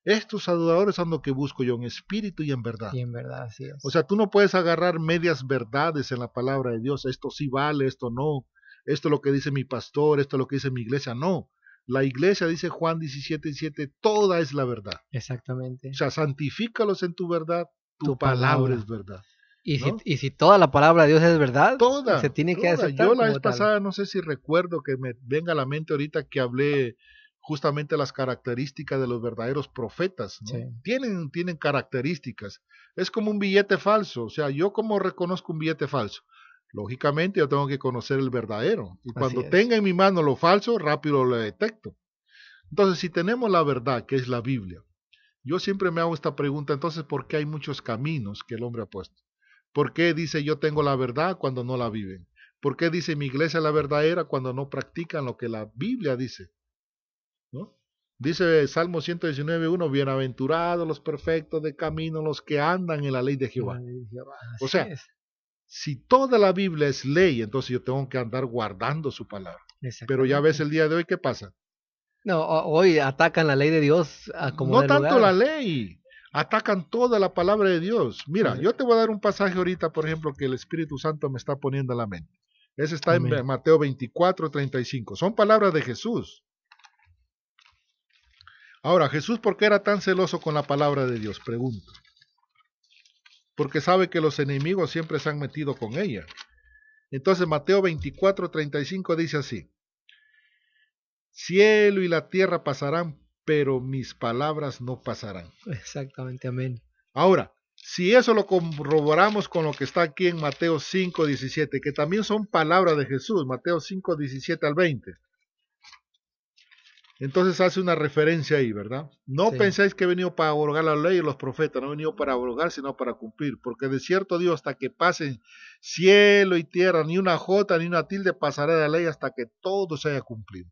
Estos adoradores son lo que busco yo, en espíritu y en verdad. Y en verdad, así es. O sea, tú no puedes agarrar medias verdades en la palabra de Dios. Esto sí vale, esto no. Esto es lo que dice mi pastor, esto es lo que dice mi iglesia. No. La iglesia, dice Juan 17:7, toda es la verdad. Exactamente. O sea, santifícalos en tu verdad, tu palabra es verdad. Y, ¿no? si toda la palabra de Dios es verdad, toda, se tiene que aceptar. Yo la vez pasada, no sé si recuerdo que me venga a la mente ahorita que hablé justamente las características de los verdaderos profetas, ¿no? Sí. Tienen características. Es como un billete falso. O sea, ¿yo cómo reconozco un billete falso? Lógicamente yo tengo que conocer el verdadero. Y cuando tenga en mi mano lo falso, rápido lo detecto. Entonces, si tenemos la verdad, que es la Biblia, yo siempre me hago esta pregunta, entonces, ¿por qué hay muchos caminos que el hombre ha puesto? ¿Por qué dice yo tengo la verdad cuando no la viven? ¿Por qué dice mi iglesia la verdadera cuando no practican lo que la Biblia dice? ¿No? Dice Salmo 119:1, bienaventurados los perfectos de camino, los que andan en la ley de Jehová. O sea, si toda la Biblia es ley, entonces yo tengo que andar guardando su palabra. Pero ya ves el día de hoy, ¿qué pasa? No, hoy atacan la ley de Dios como no tanto la ley, atacan toda la palabra de Dios. Mira, yo te voy a dar un pasaje ahorita, por ejemplo, que el Espíritu Santo me está poniendo a la mente. Ese está en Mateo 24:35. Son palabras de Jesús. Ahora, Jesús, ¿por qué era tan celoso con la palabra de Dios? Pregunto. Porque sabe que los enemigos siempre se han metido con ella. Entonces, Mateo 24:35 dice así: cielo y la tierra pasarán, pero mis palabras no pasarán. Exactamente, amén. Ahora, si eso lo corroboramos con lo que está aquí en Mateo 5:17, que también son palabras de Jesús, Mateo 5:17 al 20. Entonces hace una referencia ahí, ¿verdad? No penséis que he venido para abrogar la ley y los profetas, no he venido para abrogar, sino para cumplir. Porque de cierto Dios, hasta que pasen cielo y tierra, ni una jota ni una tilde pasará de la ley hasta que todo se haya cumplido.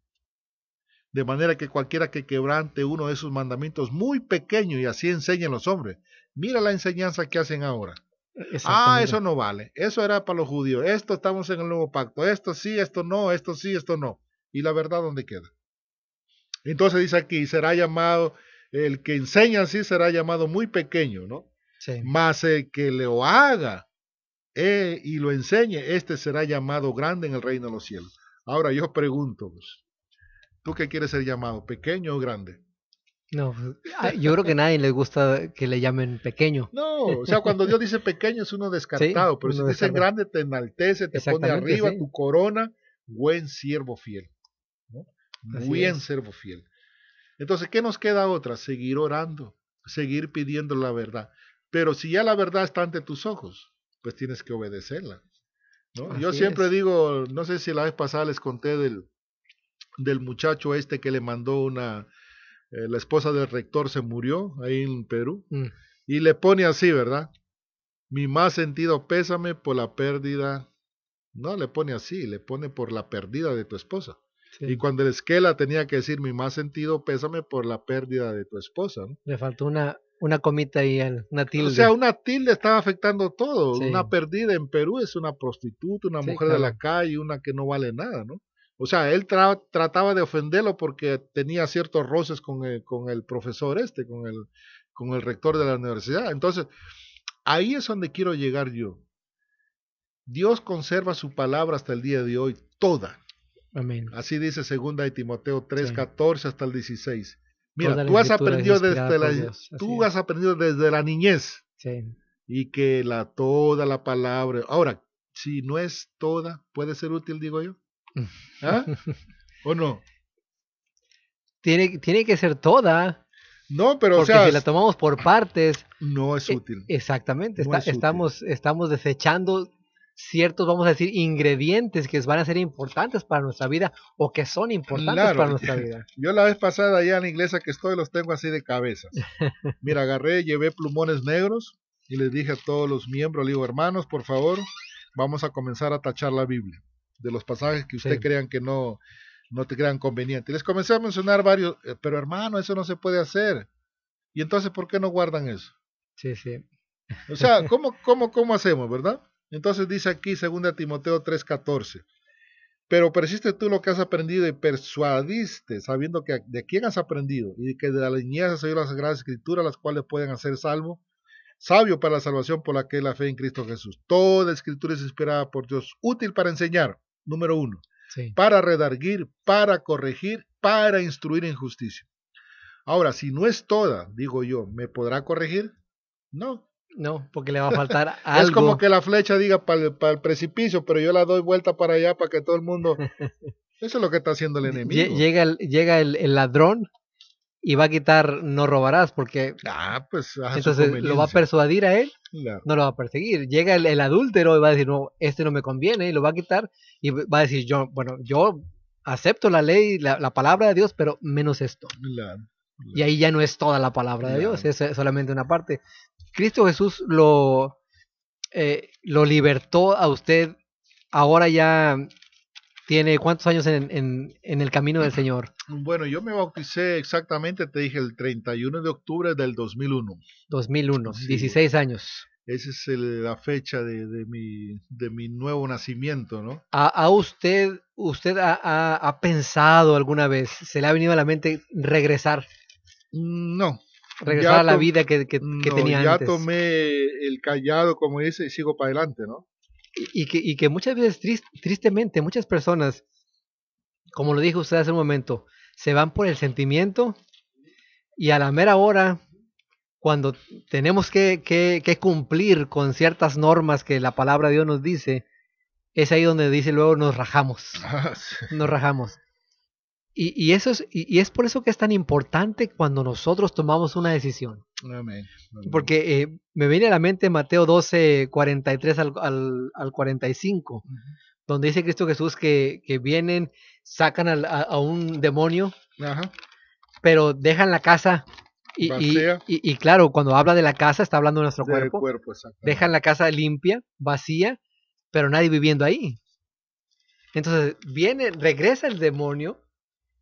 De manera que cualquiera que quebrante uno de esos mandamientos muy pequeño, y así enseñan los hombres. Mira la enseñanza que hacen ahora. Eso no vale. Eso era para los judíos. Esto estamos en el nuevo pacto. Esto sí, esto no, esto sí, esto no. ¿Y la verdad dónde queda? Entonces dice aquí, será llamado, el que enseña así será llamado muy pequeño, ¿no? Sí. Mas el que lo haga y lo enseñe, este será llamado grande en el reino de los cielos. Ahora yo pregunto, pues, ¿tú qué quieres ser llamado, pequeño o grande? No, yo creo que a nadie le gusta que le llamen pequeño. No, o sea, cuando Dios dice pequeño es uno descartado, pero si dicen grande te enaltece, te pone arriba tu corona, buen siervo fiel, ¿no? Buen siervo fiel. Entonces, ¿qué nos queda otra? Seguir orando, seguir pidiendo la verdad. Pero si ya la verdad está ante tus ojos, pues tienes que obedecerla, ¿no? Yo siempre digo, no sé si la vez pasada les conté del muchacho que le mandó la esposa del rector se murió ahí en Perú, y le pone así, ¿verdad? Mi más sentido pésame por la pérdida, no le pone así, le pone por la pérdida de tu esposa. Sí. Y cuando el esquela tenía que decir mi más sentido pésame por la pérdida de tu esposa, ¿no? Le faltó una comita ahí, una tilde. O sea, una tilde estaba afectando todo. Sí. Una perdida en Perú es una prostituta, una mujer de la calle, una que no vale nada, ¿no? O sea, él trataba de ofenderlo porque tenía ciertos roces con el profesor con el rector de la universidad. Entonces, ahí es donde quiero llegar yo. Dios conserva su palabra hasta el día de hoy, toda. Amén. Así dice 2 de Timoteo 3:14 hasta el 16. Mira, Toda la tú has escritura es aprendido inspirada desde por la, Dios. Así tú es. has aprendido desde la niñez Sí. y que toda la palabra. Ahora, si no es toda, puede ser útil, digo yo. ¿Ah? ¿O no? Tiene que ser toda, No, pero o porque sea, si la tomamos por partes, no es útil. exactamente, No es útil. estamos desechando ciertos, vamos a decir, ingredientes que van a ser importantes para nuestra vida o que son importantes Claro, para nuestra vida. yo la vez pasada allá en la iglesia que estoy los tengo así de cabezas. Mira, agarré, llevé plumones negros y les dije a todos los miembros, le digo, hermanos, por favor, vamos a comenzar a tachar la Biblia de los pasajes que usted Sí. crean que no te crean convenientes. Les comencé a mencionar varios, pero hermano, eso no se puede hacer. Y entonces, ¿por qué no guardan eso? Sí, sí. O sea, ¿cómo hacemos, verdad? Entonces dice aquí 2 Timoteo 3:14. Pero persiste tú lo que has aprendido y persuadiste, sabiendo que de quién has aprendido y que de la niñez has oído las sagradas escrituras, las cuales pueden hacer sabio para la salvación por la que es la fe en Cristo Jesús. Toda escritura es inspirada por Dios, útil para enseñar, número 1, Sí. para redarguir, para corregir, para instruir en justicia. Ahora, si no es toda, digo yo, ¿me podrá corregir? No. No, porque le va a faltar algo. Es como que la flecha diga para el precipicio, pero yo la doy vuelta para allá para que todo el mundo... Eso es lo que está haciendo el enemigo. Llega el ladrón y va a quitar no robarás, porque Pues entonces lo va a persuadir a él, Claro. no lo va a perseguir. Llega el adúltero y va a decir, no, este no me conviene, y lo va a quitar y va a decir, yo acepto la ley, la palabra de Dios, pero menos esto. Claro. Y ahí ya no es toda la palabra de Dios, es solamente una parte. Cristo Jesús lo libertó a usted, ahora ya tiene ¿cuántos años en el camino del Señor? Bueno, yo me bauticé exactamente, te dije, el 31 de octubre del 2001. 2001, Sí. 16 años. Esa es la fecha de mi nuevo nacimiento, ¿no? ¿A usted ha pensado alguna vez, se le ha venido a la mente regresar No. Regresar a la vida que tenía ya antes? Ya tomé el callado, como dice, y sigo para adelante, ¿no? Y que muchas veces, tristemente, muchas personas, como lo dijo usted hace un momento, se van por el sentimiento y a la mera hora, cuando tenemos que cumplir con ciertas normas que la palabra de Dios nos dice, es ahí donde dice luego nos rajamos. Sí. Nos rajamos. Y es por eso que es tan importante cuando nosotros tomamos una decisión. Amén. Porque me viene a la mente Mateo 12, 43 al 45, donde dice Cristo Jesús que vienen, sacan a un demonio, Ajá. pero dejan la casa y claro, cuando habla de la casa está hablando de nuestro cuerpo. Dejan la casa limpia, vacía, pero nadie viviendo ahí. Entonces regresa el demonio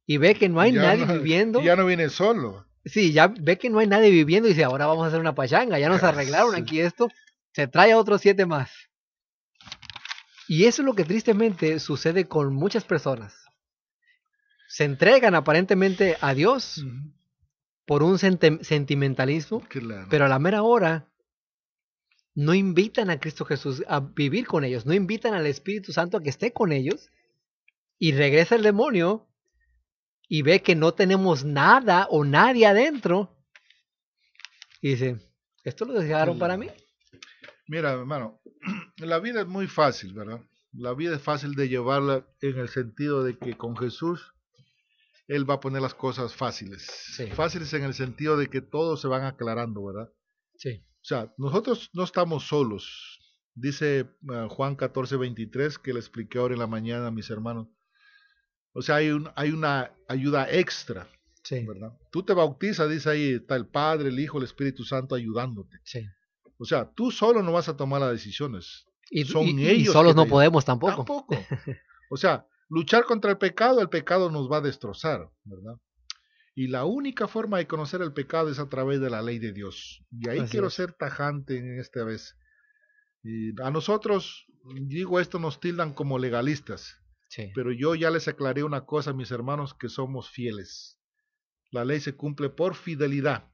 y ve que no hay nadie viviendo. Y ya no viene solo. Sí, ya ve que no hay nadie viviendo y dice, ahora vamos a hacer una pachanga, ya nos arreglaron aquí esto, se trae a otros 7 más. Y eso es lo que tristemente sucede con muchas personas. Se entregan aparentemente a Dios por un sentimentalismo, Claro. pero a la mera hora no invitan a Cristo Jesús a vivir con ellos, no invitan al Espíritu Santo a que esté con ellos, y regresa el demonio y ve que no tenemos nada o nadie adentro, y dice, ¿esto lo dejaron para mí? Mira, hermano, la vida es muy fácil, ¿verdad? La vida es fácil de llevarla en el sentido de que con Jesús Él va a poner las cosas fáciles. Sí. Fáciles en el sentido de que todos se van aclarando, ¿verdad? Sí. O sea, nosotros no estamos solos. Dice Juan 14:23, que le expliqué ahora en la mañana a mis hermanos. O sea, hay una ayuda extra, Sí. ¿verdad? Tú te bautizas, dice ahí, está el Padre, el Hijo, el Espíritu Santo ayudándote. Sí. O sea, tú solo no vas a tomar las decisiones. Y ellos solos no podemos tampoco. Tampoco. O sea, luchar contra el pecado nos va a destrozar, ¿verdad? Y la única forma de conocer el pecado es a través de la ley de Dios. Y ahí quiero ser tajante en esta vez. Y a nosotros, digo esto, nos tildan como legalistas. Sí. Pero yo ya les aclaré una cosa, mis hermanos, que somos fieles. La ley se cumple por fidelidad.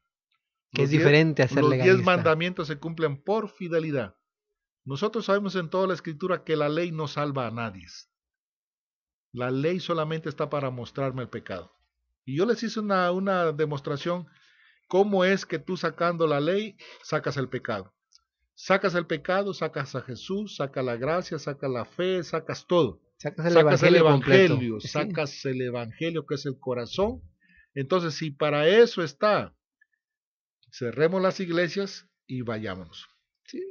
Que es diferente a ser legalista. Los 10 mandamientos se cumplen por fidelidad. Nosotros sabemos en toda la Escritura que la ley no salva a nadie. La ley solamente está para mostrarme el pecado. Y yo les hice una demostración cómo es que tú sacando la ley sacas el pecado. Sacas el pecado, sacas a Jesús, sacas la gracia, sacas la fe, sacas todo. Sacas el Sacas el evangelio completo. evangelio, sacas el evangelio que es el corazón. Entonces, si para eso está, cerremos las iglesias y vayámonos. Sí,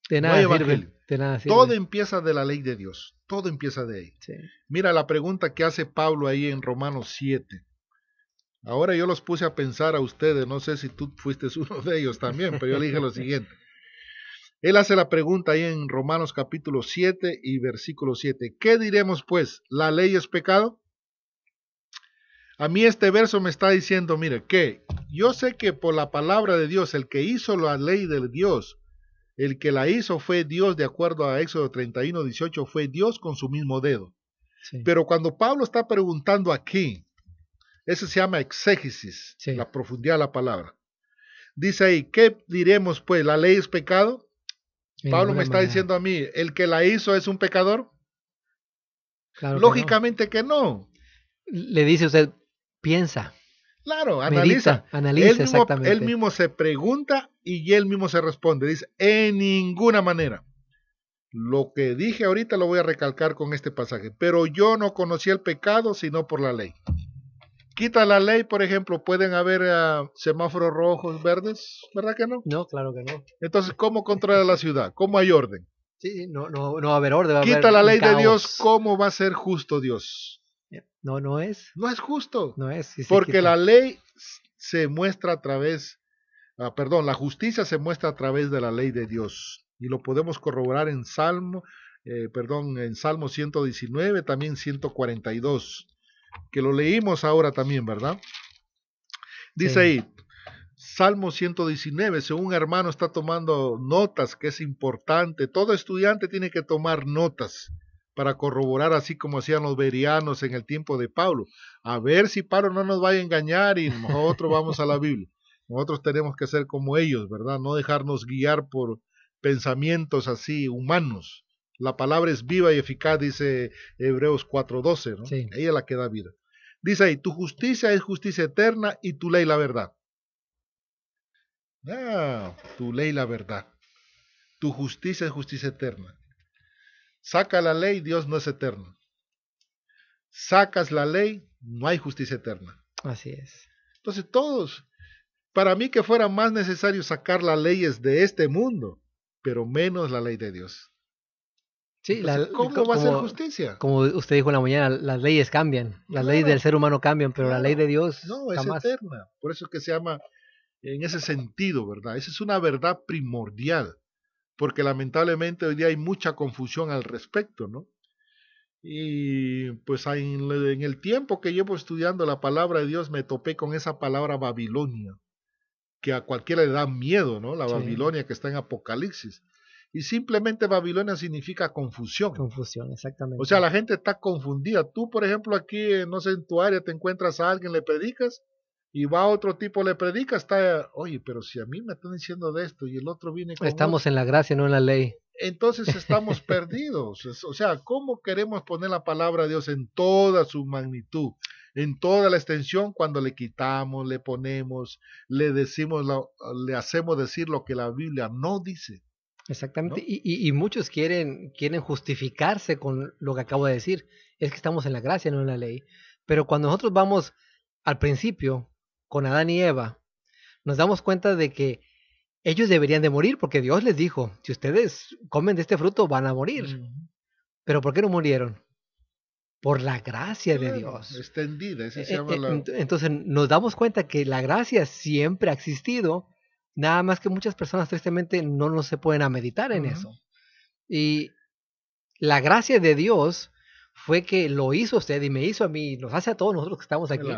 de No nada hay sirve. evangelio. De nada sirve. Todo empieza de la ley de Dios. Todo empieza de ahí. Sí. Mira la pregunta que hace Pablo ahí en Romanos 7. Ahora yo los puse a pensar a ustedes, no sé si tú fuiste uno de ellos también, pero yo le dije lo siguiente. Él hace la pregunta ahí en Romanos capítulo 7 y versículo 7. ¿Qué diremos pues? ¿La ley es pecado? A mí este verso me está diciendo, mire, que yo sé que por la palabra de Dios, el que hizo la ley de Dios, el que la hizo fue Dios, de acuerdo a Éxodo 31, 18, fue Dios con su mismo dedo. Sí. Pero cuando Pablo está preguntando aquí, eso se llama exégesis, Sí. la profundidad de la palabra. Dice ahí, ¿qué diremos pues? ¿La ley es pecado? Pablo me está diciendo a mí, ¿el que la hizo es un pecador? Claro Lógicamente que no. Le dice usted, piensa. Claro, Medita, analiza exactamente. Él mismo se pregunta y él mismo se responde. Dice, en ninguna manera. Lo que dije ahorita lo voy a recalcar con este pasaje. Pero yo no conocí el pecado sino por la ley. Quita la ley, por ejemplo, pueden haber semáforos rojos, verdes, ¿verdad que no? No, claro que no. Entonces, ¿cómo controla la ciudad? ¿Cómo hay orden? Sí, no va a haber orden. Quita la ley de Dios, ¿cómo va a ser justo Dios? No es. No es justo. No es. Sí, porque la ley se muestra a través, la justicia se muestra a través de la ley de Dios. Y lo podemos corroborar en Salmo 119, también 142. Que lo leímos ahora también, ¿verdad? Dice ahí, Salmo 119, si un hermano está tomando notas, que es importante, todo estudiante tiene que tomar notas para corroborar, así como hacían los bereanos en el tiempo de Pablo. A ver si Pablo no nos vaya a engañar y nosotros vamos a la Biblia. Nosotros tenemos que ser como ellos, ¿verdad? No dejarnos guiar por pensamientos así humanos. La palabra es viva y eficaz, dice Hebreos 4:12, ¿no? Sí. Ella es la que da vida. Dice ahí, tu justicia es justicia eterna y tu ley la verdad. Tu ley la verdad. Tu justicia es justicia eterna. Saca la ley, Dios no es eterno. Sacas la ley, no hay justicia eterna. Así es. Entonces todos, para mí que fuera más necesario sacar las leyes de este mundo, pero menos la ley de Dios. Sí, entonces, ¿cómo va a ser justicia? Como usted dijo en la mañana, las leyes cambian. Las leyes del ser humano cambian, pero la ley de Dios no, jamás. es eterna. Por eso es que se llama en ese sentido, ¿verdad? Esa es una verdad primordial, porque lamentablemente hoy día hay mucha confusión al respecto, ¿no? Y pues en el tiempo que llevo estudiando la palabra de Dios me topé con esa palabra Babilonia, que a cualquiera le da miedo, ¿no? La Babilonia que está en Apocalipsis. Y simplemente Babilonia significa confusión. Confusión, exactamente. O sea, la gente está confundida. Tú, por ejemplo, aquí, no sé, en tu área te encuentras a alguien, le predicas, y va a otro tipo, le predica, está, oye, pero si a mí me están diciendo de esto, y el otro viene con Estamos otro. En la gracia, no en la ley. Entonces estamos perdidos. O sea, ¿cómo queremos poner la palabra de Dios en toda su magnitud, en toda la extensión, cuando le quitamos, le ponemos, le decimos, le hacemos decir lo que la Biblia no dice? Exactamente, ¿no? Y muchos quieren justificarse con lo que acabo de decir. Es que estamos en la gracia, no en la ley. Pero cuando nosotros vamos al principio, con Adán y Eva, nos damos cuenta de que ellos deberían de morir, porque Dios les dijo, si ustedes comen de este fruto van a morir. ¿Pero por qué no murieron? Por la gracia de Dios. Extendida, ese se llama la... Entonces nos damos cuenta que la gracia siempre ha existido, nada más que muchas personas tristemente no se pueden a meditar en eso. Y la gracia de Dios fue que lo hizo usted y me hizo a mí, nos hace a todos nosotros que estamos aquí,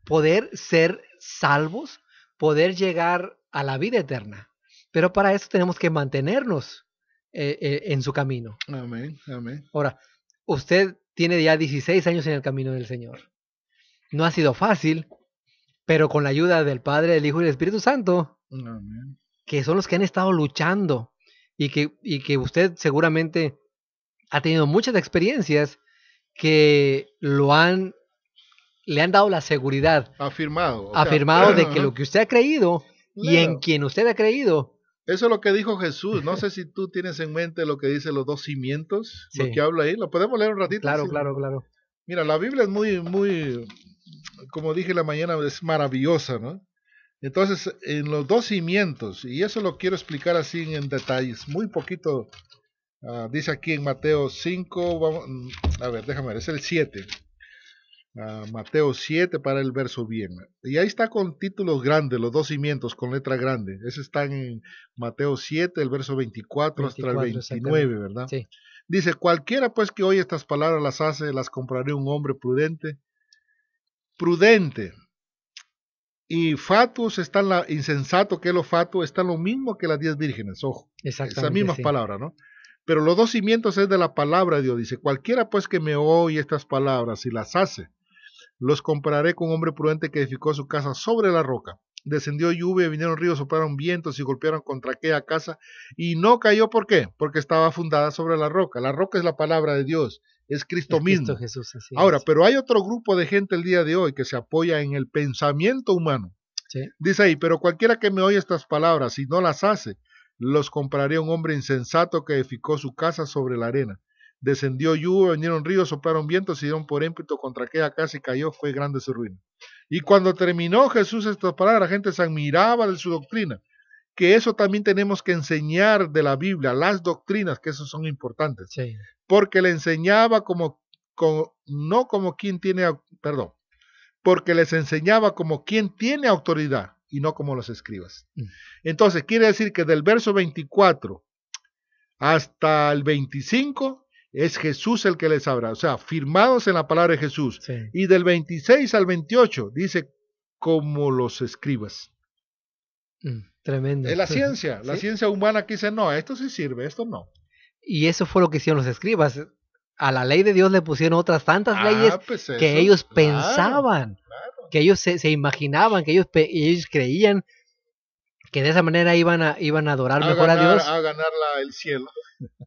poder ser salvos, poder llegar a la vida eterna. Pero para eso tenemos que mantenernos en su camino. Amén, amén. Ahora, usted tiene ya 16 años en el camino del Señor. No ha sido fácil, pero con la ayuda del Padre, del Hijo y del Espíritu Santo, amén, que son los que han estado luchando y que usted seguramente ha tenido muchas experiencias que lo han le han dado la seguridad, afirmado. afirmado de que lo que usted ha creído y en quien usted ha creído. Eso es lo que dijo Jesús. No sé si tú tienes en mente lo que dice los dos cimientos, Sí. lo que habla ahí. ¿Lo podemos leer un ratito? Claro, Sí. claro. Mira, la Biblia es muy, como dije en la mañana, es maravillosa, ¿no? Entonces, en los dos cimientos, y eso lo quiero explicar así en detalles, muy poquito, dice aquí en Mateo 5, vamos, a ver, déjame ver, es el 7. Mateo 7 para el verso bien. Y ahí está con títulos grandes, los dos cimientos con letra grande. Ese está en Mateo 7, el verso 24 hasta el 29, ¿verdad? Sí. Dice, cualquiera pues que oye estas palabras las hace, las compraré un hombre prudente. Prudente. Y fatuos están insensato, que es lo fatuo, está lo mismo que las 10 vírgenes, ojo. Exactamente. Esas mismas palabras, ¿no? Pero los dos cimientos es de la palabra de Dios. Dice, cualquiera pues que me oye estas palabras y las hace, los compararé con un hombre prudente que edificó su casa sobre la roca. Descendió lluvia, vinieron ríos, soplaron vientos y golpearon contra aquella casa y no cayó. ¿Por qué? Porque estaba fundada sobre la roca. La roca es la palabra de Dios, es Cristo mismo. Cristo Jesús, así Ahora, es. pero hay otro grupo de gente el día de hoy que se apoya en el pensamiento humano. Sí. Dice ahí, pero cualquiera que me oye estas palabras y no las hace, los compararé a un hombre insensato que edificó su casa sobre la arena. Descendió lluvia, vinieron ríos, soplaron vientos y dieron por ímpetu contra aquella casa y cayó, fue grande su ruina. Y cuando terminó Jesús estas palabras, la gente se admiraba de su doctrina, que eso también tenemos que enseñar de la Biblia, las doctrinas, que esos son importantes. Sí. Porque le enseñaba porque les enseñaba como quien tiene autoridad y no como los escribas. Entonces, quiere decir que del verso 24 hasta el 25 es Jesús el que les habla, o sea, firmados en la palabra de Jesús. Sí. Y del 26 al 28 dice como los escribas. Tremendo. Es la ciencia, ¿Sí? la ciencia humana que dice, no, esto sí sirve, esto no. Y eso fue lo que hicieron los escribas. A la ley de Dios le pusieron otras tantas leyes pues eso, que ellos claro, pensaban, que ellos se imaginaban, que ellos creían que de esa manera iban a adorar mejor a Dios. A ganar el cielo.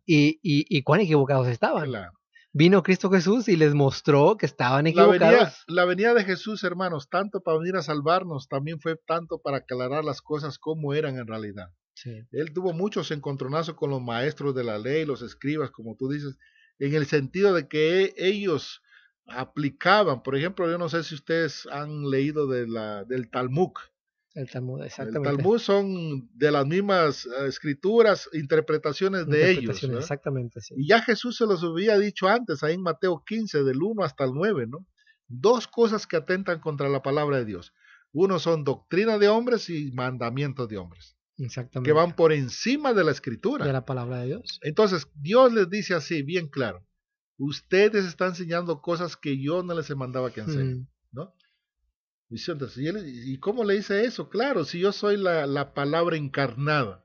Y cuán equivocados estaban. Claro. Vino Cristo Jesús y les mostró que estaban equivocados. La venida de Jesús, hermanos, tanto para venir a salvarnos, también fue tanto para aclarar las cosas como eran en realidad. Sí. Él tuvo muchos encontronazos con los maestros de la ley, los escribas, como tú dices, en el sentido de que ellos aplicaban, por ejemplo, yo no sé si ustedes han leído del Talmud. El Talmud, exactamente. El Talmud son de las mismas escrituras, interpretaciones de ellos, ¿no? Exactamente, sí. Y ya Jesús se los había dicho antes, ahí en Mateo 15, del 1 hasta el 9, ¿no? Dos cosas que atentan contra la palabra de Dios. Uno son doctrina de hombres y mandamientos de hombres. Exactamente. Que van por encima de la escritura. De la palabra de Dios. Entonces, Dios les dice así, bien claro. Ustedes están enseñando cosas que yo no les mandaba que enseñen, ¿no? ¿Y cómo le dice eso? Claro, si yo soy la palabra encarnada,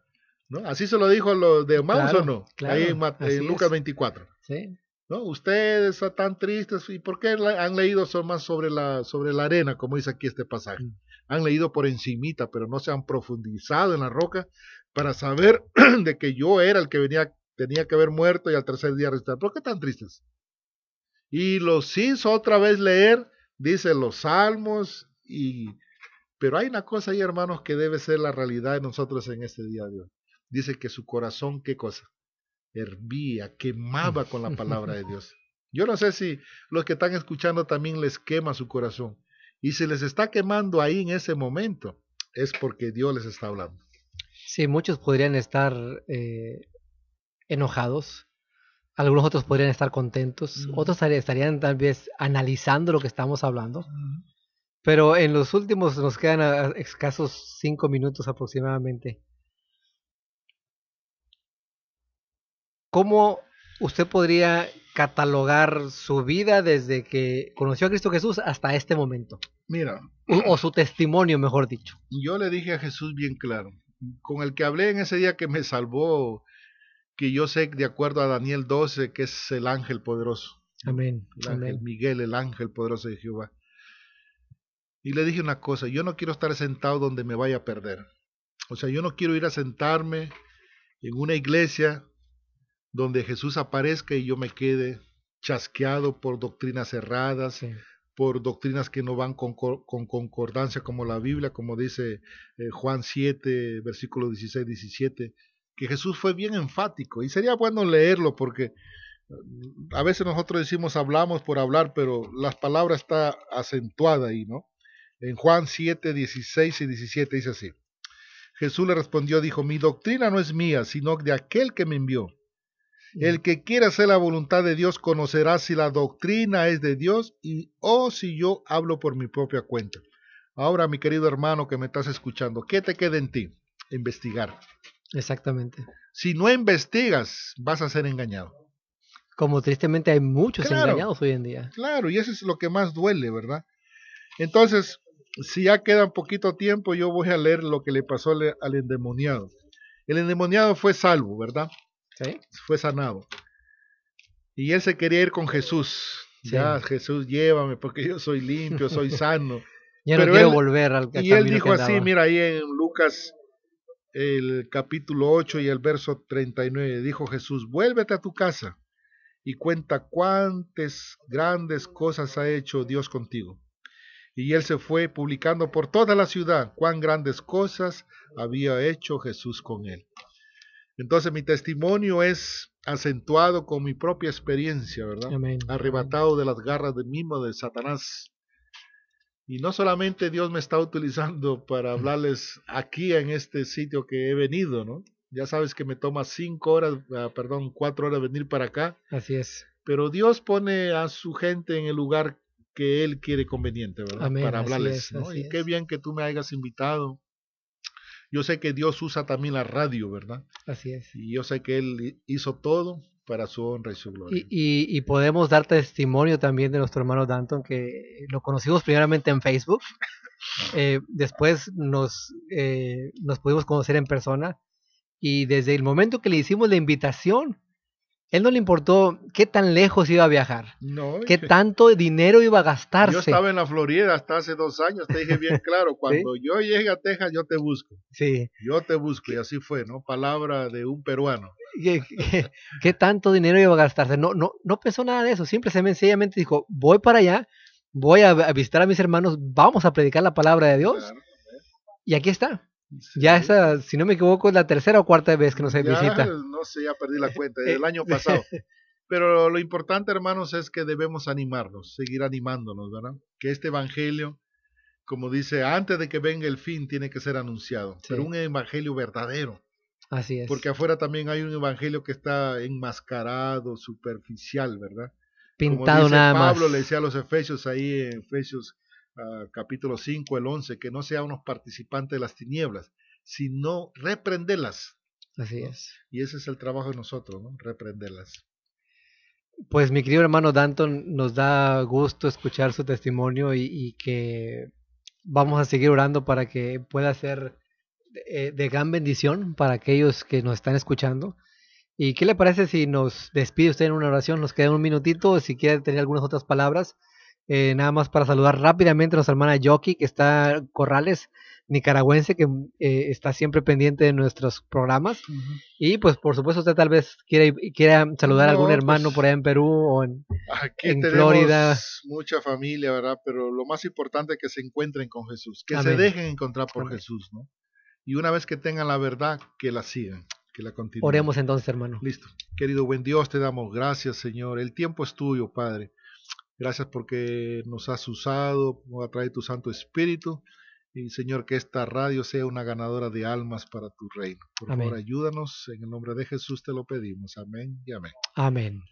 ¿no? Así se lo dijo lo de Maús, claro, ¿o no? Claro, ahí en Lucas 24. Sí. ¿No? Ustedes están tan tristes, ¿y por qué han leído más sobre la arena, como dice aquí este pasaje? Han leído por encimita, pero no se han profundizado en la roca para saber de que yo era el que tenía que haber muerto y al tercer día resucitar. ¿Por qué tan tristes? Y los hizo otra vez leer, dice los salmos, pero hay una cosa ahí, hermanos, que debe ser la realidad de nosotros en este día de hoy. Dice que su corazón, ¿qué cosa? Hervía, quemaba con la palabra de Dios. Yo no sé si los que están escuchando también les quema su corazón. Y si les está quemando ahí en ese momento, es porque Dios les está hablando. Sí, muchos podrían estar enojados. Algunos otros podrían estar contentos. Otros estarían tal vez analizando lo que estamos hablando. Pero en los últimos nos quedan escasos 5 minutos aproximadamente. ¿Cómo usted podría catalogar su vida desde que conoció a Cristo Jesús hasta este momento? Mira. O su testimonio, mejor dicho. Yo le dije a Jesús bien claro, con el que hablé en ese día que me salvó, que yo sé de acuerdo a Daniel 12 que es el ángel poderoso. Amén. El ángel Miguel, el ángel poderoso de Jehová. Y le dije una cosa, yo no quiero estar sentado donde me vaya a perder. O sea, yo no quiero ir a sentarme en una iglesia donde Jesús aparezca y yo me quede chasqueado por doctrinas erradas, por doctrinas que no van con concordancia como la Biblia, como dice Juan 7, versículo 16-17, que Jesús fue bien enfático, y sería bueno leerlo porque a veces nosotros decimos hablamos por hablar, pero la palabra está acentuada ahí, ¿no? En Juan 7, 16 y 17 dice así: Jesús le respondió, dijo, mi doctrina no es mía, sino de aquel que me envió. El que quiera hacer la voluntad de Dios conocerá si la doctrina es de Dios o si yo hablo por mi propia cuenta. Ahora, mi querido hermano que me estás escuchando, ¿qué te queda en ti? Investigar. Exactamente. Si no investigas, vas a ser engañado. Como tristemente hay muchos Claro, engañados hoy en día. Claro, y eso es lo que más duele, ¿verdad? Entonces, si ya queda un poquito tiempo, yo voy a leer lo que le pasó al endemoniado. El endemoniado fue salvo, ¿verdad? ¿Sí? Fue sanado. Y él se quería ir con Jesús. Sí. Ya, Jesús, llévame porque yo soy limpio, soy sano. Ya no Pero quiero él, volver al y camino él dijo que así, andaba. mira, ahí en Lucas, el capítulo 8 y el verso 39, dijo Jesús, vuélvete a tu casa y cuenta cuántas grandes cosas ha hecho Dios contigo. Y él se fue publicando por toda la ciudad cuán grandes cosas había hecho Jesús con él. Entonces mi testimonio es acentuado con mi propia experiencia, ¿verdad? Amén. Arrebatado de las garras del mismo de Satanás. Y no solamente Dios me está utilizando para hablarles aquí en este sitio que he venido, ¿no? Ya sabes que me toma 4 horas venir para acá. Así es. Pero Dios pone a su gente en el lugar que Él quiere conveniente, ¿verdad? Amén, Para hablarles, así es, ¿no? así Y qué es. bien que tú me hayas invitado. Yo sé que Dios usa también la radio, ¿verdad? Así es. Y yo sé que Él hizo todo para su honra y su gloria. Y podemos dar testimonio también de nuestro hermano Danton, que lo conocimos primeramente en Facebook. Después nos pudimos conocer en persona. Y desde el momento que le hicimos la invitación, él no le importó qué tan lejos iba a viajar, No, qué tanto dinero iba a yo gastarse. estaba en la Florida hasta hace 2 años, te dije bien claro, cuando yo llegue a Texas yo te busco. Sí. Yo te busco, y así fue, ¿no? Palabra de un peruano. ¿Qué tanto dinero iba a gastarse? No pensó nada de eso, sencillamente dijo, voy para allá, voy a visitar a mis hermanos, vamos a predicar la palabra de Dios. Claro. Y aquí está. Sí. Ya esa, si no me equivoco, es la 3ª o 4ª vez que nos visita. No sé, ya perdí la cuenta, desde el año pasado. Pero lo importante, hermanos, es que debemos animarnos, seguir animándonos, ¿verdad? Que este evangelio, como dice, antes de que venga el fin, tiene que ser anunciado. Sí. Pero un evangelio verdadero. Así es. Porque afuera también hay un evangelio que está enmascarado, superficial, ¿verdad? Pintado como dice nada Pablo, más. le decía a los Efesios ahí en Efesios capítulo 5, el 11, que no sean unos participantes de las tinieblas, sino reprenderlas. Así ¿no? es. Y ese es el trabajo de nosotros, ¿no? Reprenderlas. Pues mi querido hermano Danton, nos da gusto escuchar su testimonio y que vamos a seguir orando para que pueda ser de gran bendición para aquellos que nos están escuchando. ¿Y qué le parece si nos despide usted en una oración? Nos queda un minutito, si quiere tener algunas otras palabras. Nada más para saludar rápidamente a nuestra hermana Yoki, que está en Corrales, nicaragüense, que está siempre pendiente de nuestros programas. Y pues por supuesto usted tal vez quiera saludar a algún hermano pues, por allá en Perú o en tenemos Florida. Mucha familia, ¿verdad? Pero lo más importante es que se encuentren con Jesús, que Amén. se dejen encontrar por Amén. Jesús, ¿no? Y una vez que tengan la verdad, que la sigan, que la continúen. Oremos entonces, hermano. Listo. Querido buen Dios, te damos gracias, Señor. El tiempo es tuyo, Padre. Gracias porque nos has usado a través de tu Santo Espíritu. Y, Señor, que esta radio sea una ganadora de almas para tu reino. Por Amén. favor, ayúdanos. En el nombre de Jesús te lo pedimos. Amén y amén. Amén.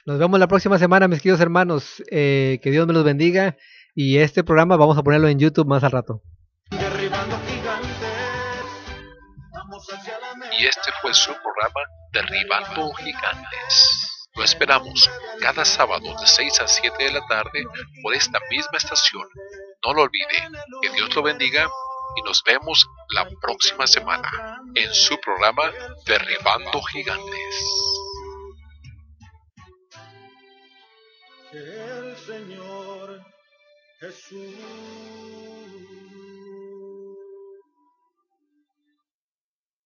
Nos vemos la próxima semana, mis queridos hermanos. Que Dios me los bendiga. Y este programa vamos a ponerlo en YouTube más al rato. Y este fue su programa Derribando Gigantes. Lo esperamos cada sábado de 6 a 7 de la tarde por esta misma estación. No lo olvide. Que Dios lo bendiga y nos vemos la próxima semana en su programa Derribando Gigantes. El Señor Jesús